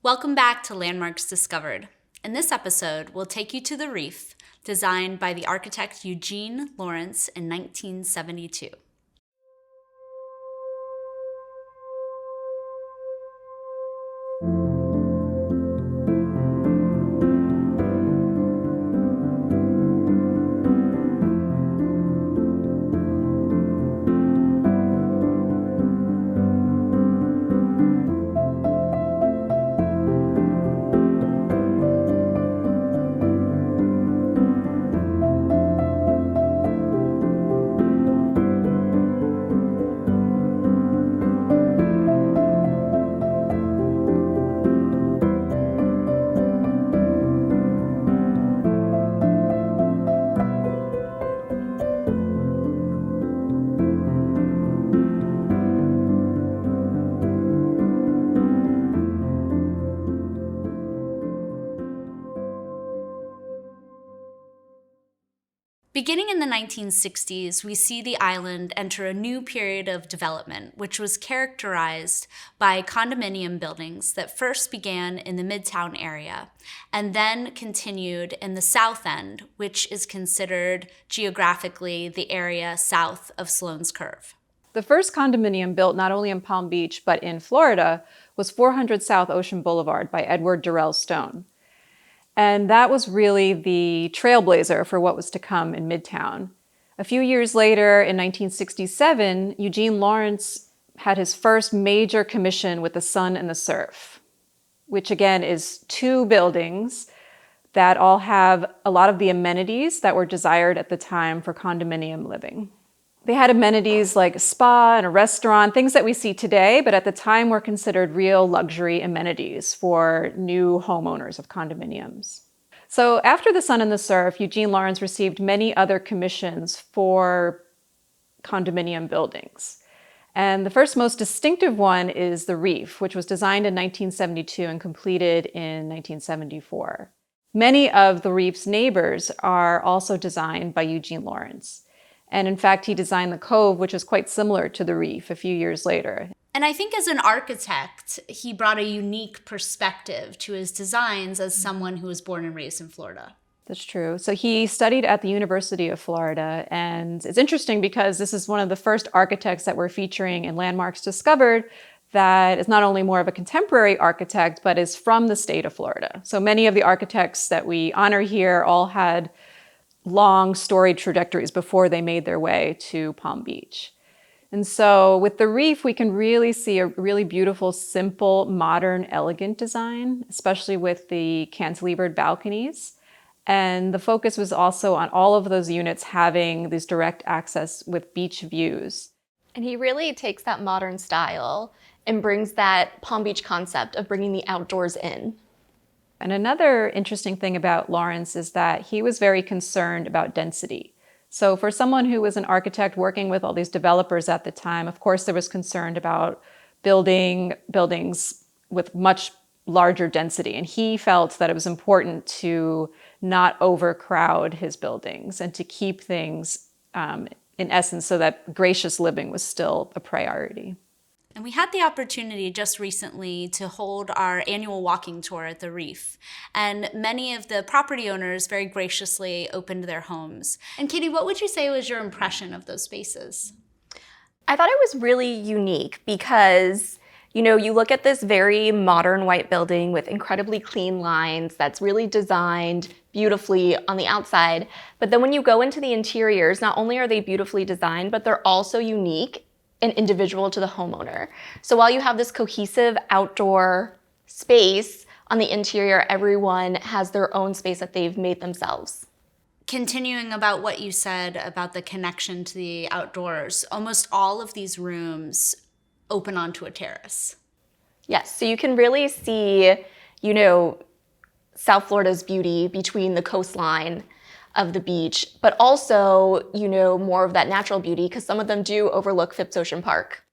Welcome back to Landmarks Discovered. In this episode, we'll take you to the Reef, designed by the architect Eugene Lawerence in 1972. Beginning in the 1960s, we see the island enter a new period of development, which was characterized by condominium buildings that first began in the Midtown area and then continued in the South End, which is considered geographically the area south of Sloan's Curve. The first condominium built not only in Palm Beach but in Florida was 400 South Ocean Boulevard by Edward Durrell Stone. And that was really the trailblazer for what was to come in Midtown. A few years later, in 1967, Eugene Lawerence had his first major commission with the Sun and the Surf, which again is two buildings that all have a lot of the amenities that were desired at the time for condominium living. They had amenities like a spa and a restaurant, things that we see today, but at the time were considered real luxury amenities for new homeowners of condominiums. So after the Sun and the Surf, Eugene Lawerence received many other commissions for condominium buildings. And the first most distinctive one is the Reef, which was designed in 1972 and completed in 1974. Many of the Reef's neighbors are also designed by Eugene Lawerence. And in fact, he designed the Cove, which is quite similar to the Reef a few years later. And I think as an architect, he brought a unique perspective to his designs as someone who was born and raised in Florida. That's true. So he studied at the University of Florida, and it's interesting because this is one of the first architects that we're featuring in Landmarks Discovered that is not only more of a contemporary architect, but is from the state of Florida. So many of the architects that we honor here all had long storied trajectories before they made their way to Palm Beach. And so with the Reef, we can really see a really beautiful, simple, modern, elegant design, especially with the cantilevered balconies. And the focus was also on all of those units having these direct access with beach views. And he really takes that modern style and brings that Palm Beach concept of bringing the outdoors in. And another interesting thing about Lawerence is that he was very concerned about density. So for someone who was an architect working with all these developers at the time, of course, there was concern about building buildings with much larger density. And he felt that it was important to not overcrowd his buildings and to keep things, in essence, so that gracious living was still a priority. And we had the opportunity just recently to hold our annual walking tour at the Reef. And many of the property owners very graciously opened their homes. And Katie, what would you say was your impression of those spaces? I thought it was really unique because, you look at this very modern white building with incredibly clean lines that's really designed beautifully on the outside. But then when you go into the interiors, not only are they beautifully designed, but they're also unique and individual to the homeowner. So while you have this cohesive outdoor space, on the interior, everyone has their own space that they've made themselves. Continuing about what you said about the connection to the outdoors, almost all of these rooms open onto a terrace. Yes, so you can really see, South Florida's beauty between the coastline of the beach, but also, more of that natural beauty because some of them do overlook Phipps Ocean Park.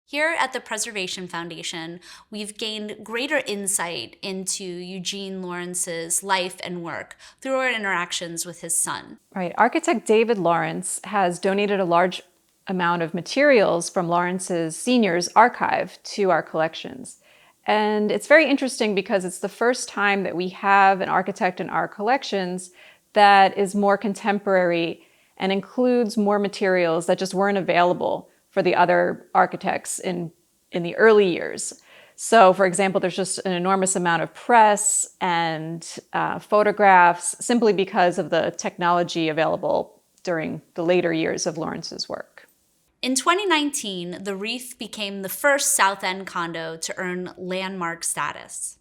Here at the Preservation Foundation, we've gained greater insight into Eugene Lawerence's life and work through our interactions with his son. Right. Architect David Lawerence has donated a large amount of materials from Lawerence's seniors archive to our collections. And it's very interesting because it's the first time that we have an architect in our collections that is more contemporary and includes more materials that just weren't available for the other architects in the early years. So, for example, there's just an enormous amount of press and photographs simply because of the technology available during the later years of Lawerence's work. In 2019, the Reef became the first South End condo to earn landmark status.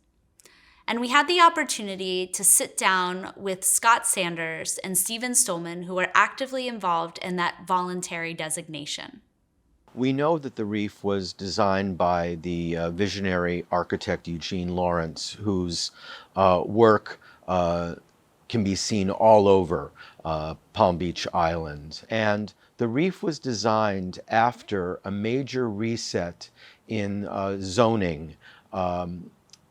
And we had the opportunity to sit down with Scott Sanders and Stephen Stolman, who are actively involved in that voluntary designation. We know that the Reef was designed by the visionary architect Eugene Lawerence, whose work can be seen all over Palm Beach Island. And the Reef was designed after a major reset in zoning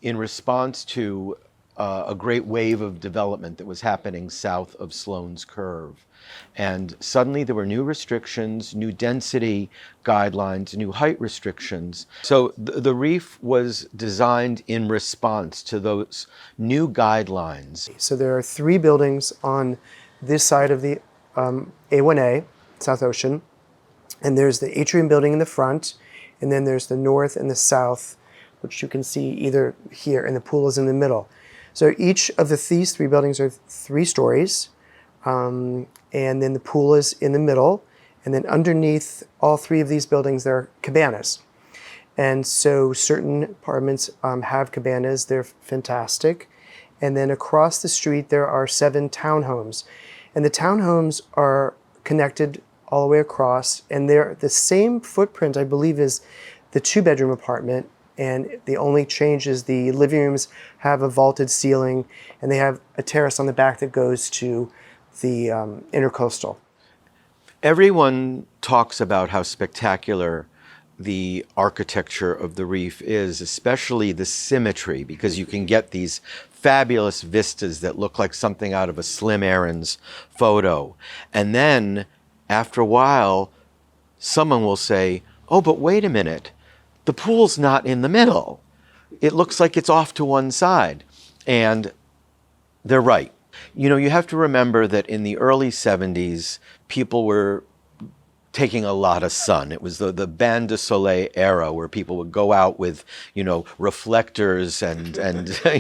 in response to a great wave of development that was happening south of Sloan's Curve. And suddenly there were new restrictions, new density guidelines, new height restrictions. So the Reef was designed in response to those new guidelines. So there are 3 buildings on this side of the A1A, South Ocean, and there's the atrium building in the front, and then there's the north and the south, which you can see either here, and the pool is in the middle. So each of these 3 buildings are 3 stories, and then the pool is in the middle, and then underneath all 3 of these buildings there are cabanas. And so certain apartments have cabanas, they're fantastic. And then across the street there are 7 townhomes. And the townhomes are connected all the way across, and they're the same footprint, I believe, as the 2-bedroom apartment. And the only change is the living rooms have a vaulted ceiling, and they have a terrace on the back that goes to the intercoastal. Everyone talks about how spectacular the architecture of the Reef is, especially the symmetry, because you can get these fabulous vistas that look like something out of a Slim Aarons photo. And then, after a while, someone will say, oh, but wait a minute, the pool's not in the middle. It looks like it's off to one side. And they're right. You know, you have to remember that in the early 70s, people were taking a lot of sun. It was the Bain de Soleil era where people would go out with, you know, reflectors and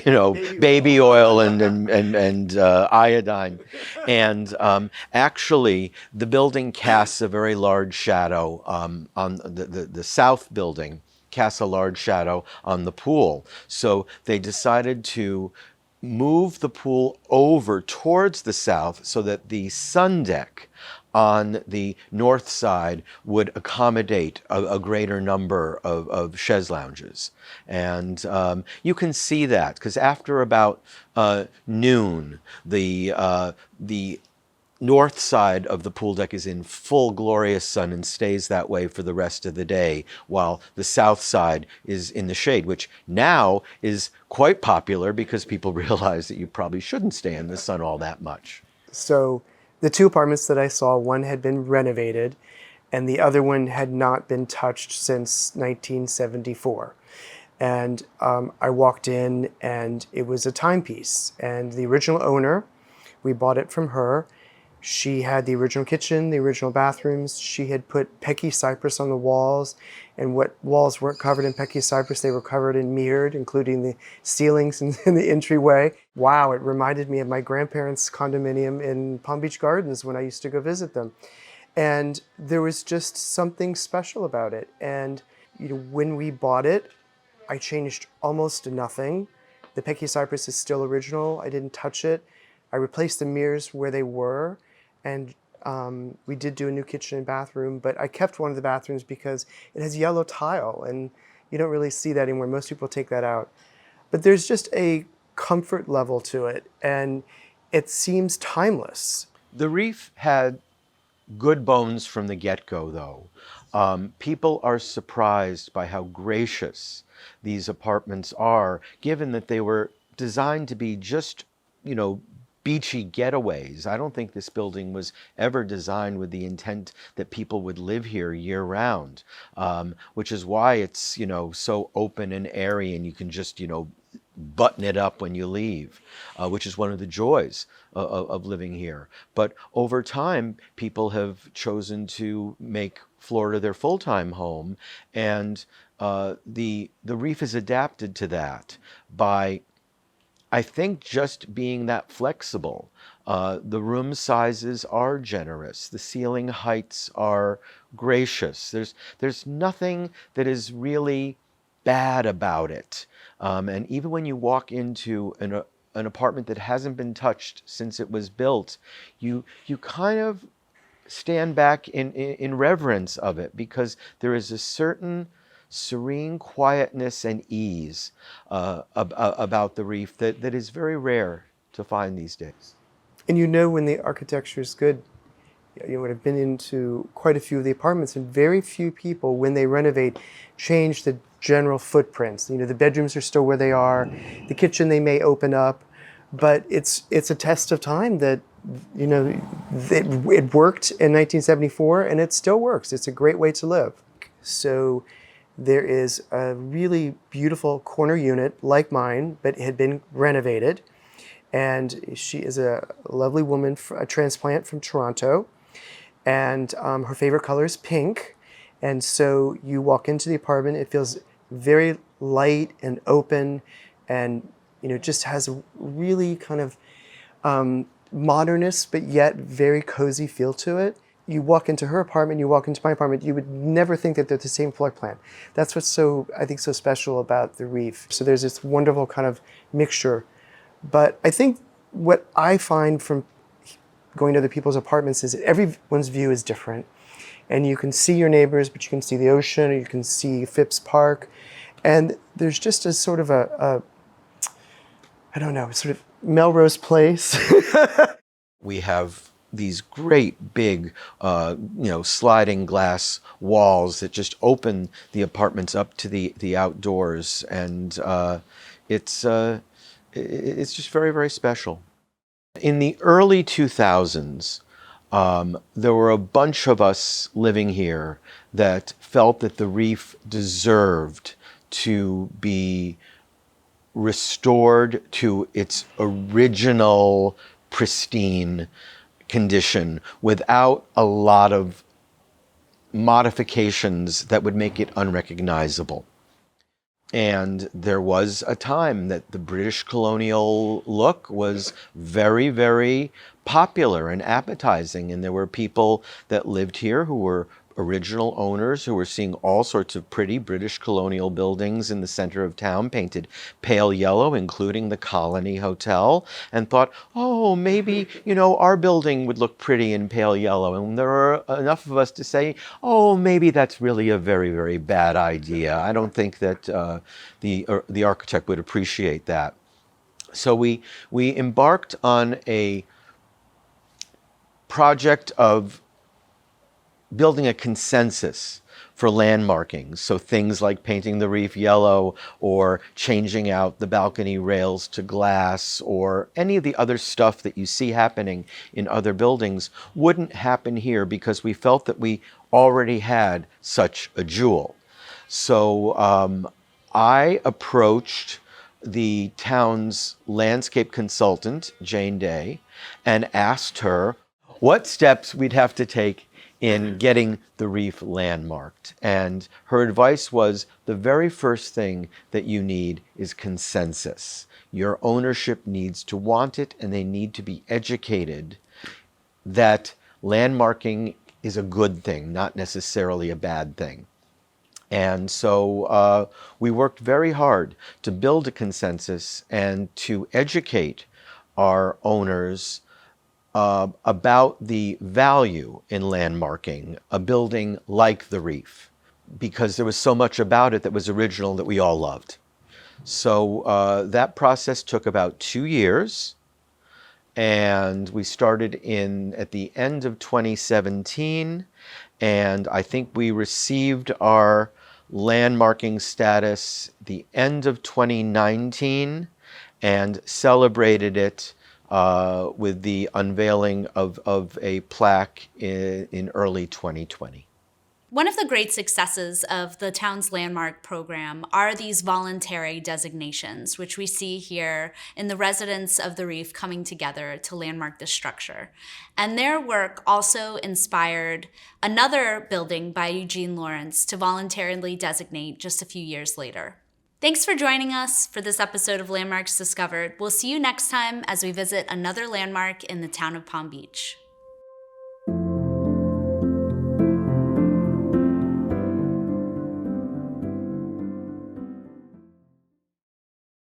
you know, baby oil and iodine. And actually, the building casts a very large shadow on the south building casts a large shadow on the pool. So they decided to move the pool over towards the south so that the sun deck on the north side would accommodate a greater number of chaise lounges. And you can see that because after about noon, the north side of the pool deck is in full glorious sun and stays that way for the rest of the day, while the south side is in the shade, which now is quite popular because people realize that you probably shouldn't stay in the sun all that much. So the 2 apartments that I saw, one had been renovated and the other one had not been touched since 1974. And I walked in and it was a timepiece. And the original owner, we bought it from her. She had the original kitchen, the original bathrooms. She had put Pecky cypress on the walls, and what walls weren't covered in Pecky cypress, they were covered in mirrored, including the ceilings and the entryway. Wow, it reminded me of my grandparents' condominium in Palm Beach Gardens when I used to go visit them. And there was just something special about it. And you know, when we bought it, I changed almost nothing. The Pecky cypress is still original. I didn't touch it. I replaced the mirrors where they were. And we did do a new kitchen and bathroom, but I kept one of the bathrooms because it has yellow tile, and you don't really see that anymore. Most people take that out. But there's just a comfort level to it, and it seems timeless. The Reef had good bones from the get-go, though. People are surprised by how gracious these apartments are, given that they were designed to be just, you know, beachy getaways. I don't think this building was ever designed with the intent that people would live here year round, which is why it's, so open and airy, and you can just, button it up when you leave, which is one of the joys of living here. But over time, people have chosen to make Florida their full-time home, and the Reef is adapted to that by, I think, just being that flexible. The room sizes are generous. The ceiling heights are gracious. There's nothing that is really bad about it. And even when you walk into an apartment that hasn't been touched since it was built, you kind of stand back in reverence of it, because there is a certain serene quietness and ease about the Reef that is very rare to find these days. And when the architecture is good. I've been into quite a few of the apartments, and very few people, when they renovate, change the general footprints. The bedrooms are still where they are. The kitchen they may open up, but it's a test of time that it worked in 1974, and it still works. It's a great way to live. So there is a really beautiful corner unit like mine, but it had been renovated. And she is a lovely woman, a transplant from Toronto. And her favorite color is pink. And so you walk into the apartment, it feels very light and open, and just has a really kind of modernist but yet very cozy feel to it. You walk into her apartment, you walk into my apartment, you would never think that they're the same floor plan. That's what's I think so special about the Reef. So there's this wonderful kind of mixture. But I think what I find from going to other people's apartments is that everyone's view is different. And you can see your neighbors, but you can see the ocean, or you can see Phipps Park. And there's just a sort of I don't know, sort of Melrose Place. We have these great big, sliding glass walls that just open the apartments up to the outdoors. And it's just very, very special. In the early 2000s, there were a bunch of us living here that felt that the Reef deserved to be restored to its original pristine condition without a lot of modifications that would make it unrecognizable. And there was a time that the British colonial look was very, very popular and appetizing. And there were people that lived here who were original owners who were seeing all sorts of pretty British colonial buildings in the center of town painted pale yellow, including the Colony Hotel, and thought, oh, maybe, our building would look pretty in pale yellow. And there were enough of us to say, oh, maybe that's really a very, very bad idea. I don't think that the architect would appreciate that. So we embarked on a project of building a consensus for landmarkings. So things like painting the Reef yellow, or changing out the balcony rails to glass, or any of the other stuff that you see happening in other buildings wouldn't happen here, because we felt that we already had such a jewel. So I approached the town's landscape consultant, Jane Day, and asked her what steps we'd have to take in getting the Reef landmarked. And her advice was, the very first thing that you need is consensus. Your ownership needs to want it, and they need to be educated that landmarking is a good thing, not necessarily a bad thing. And so we worked very hard to build a consensus and to educate our owners about the value in landmarking a building like the Reef, because there was so much about it that was original that we all loved. So that process took about 2 years, and we started at the end of 2017, and I think we received our landmarking status the end of 2019 and celebrated it with the unveiling of a plaque in early 2020. One of the great successes of the town's landmark program are these voluntary designations, which we see here in the residents of the Reef coming together to landmark this structure. And their work also inspired another building by Eugene Lawerence to voluntarily designate just a few years later. Thanks for joining us for this episode of Landmarks Discovered. We'll see you next time as we visit another landmark in the town of Palm Beach.